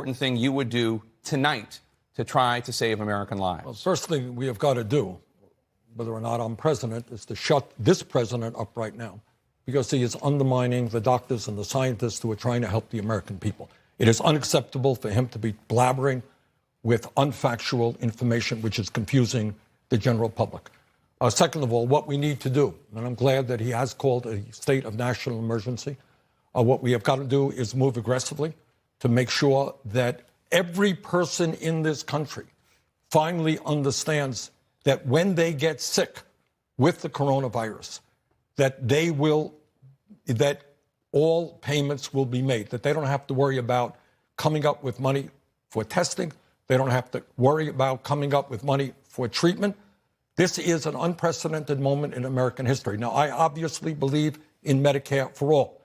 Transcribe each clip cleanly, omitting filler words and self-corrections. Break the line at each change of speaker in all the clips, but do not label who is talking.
important thing you would do tonight to try to save American lives?
Well, first thing we have got to do, whether or not I'm president, is to shut this president up right now, because he is undermining the doctors and the scientists who are trying to help the American people. It is unacceptable for him to be blabbering with unfactual information, which is confusing the general public. Second of all, what we need to do, and I'm glad that he has called a state of national emergency, what we have got to do is move aggressively to make sure that every person in this country finally understands that when they get sick with the coronavirus, that all payments will be made, that they don't have to worry about coming up with money for testing. They don't have to worry about coming up with money for treatment. This is an unprecedented moment in American history. Now, I obviously believe in Medicare for all.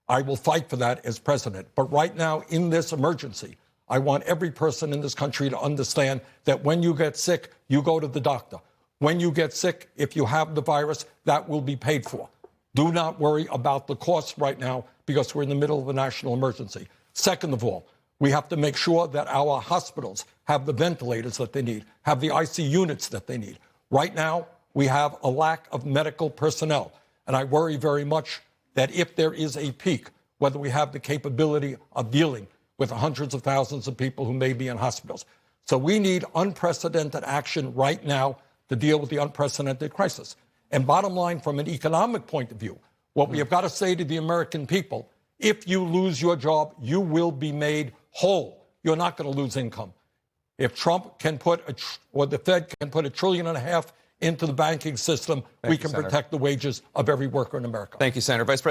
I will fight for that as president. But right now, in this emergency, I want every person in this country to understand that when you get sick, you go to the doctor. When you get sick, if you have the virus, that will be paid for. Do not worry about the costs right now, because we're in the middle of a national emergency. Second of all, we have to make sure that our hospitals have the ventilators that they need, have the IC units that they need. Right now, we have a lack of medical personnel, and I worry very much that if there is a peak, whether we have the capability of dealing with the hundreds of thousands of people who may be in hospitals. So we need unprecedented action right now to deal with the unprecedented crisis. And bottom line, from an economic point of view, what we have got to say to the American people, if you lose your job, you will be made whole. You're not going to lose income. If Trump can or the Fed can put $1.5 trillion into the banking system, we can protect the wages of every worker in America.
Thank you, Senator. Vice President.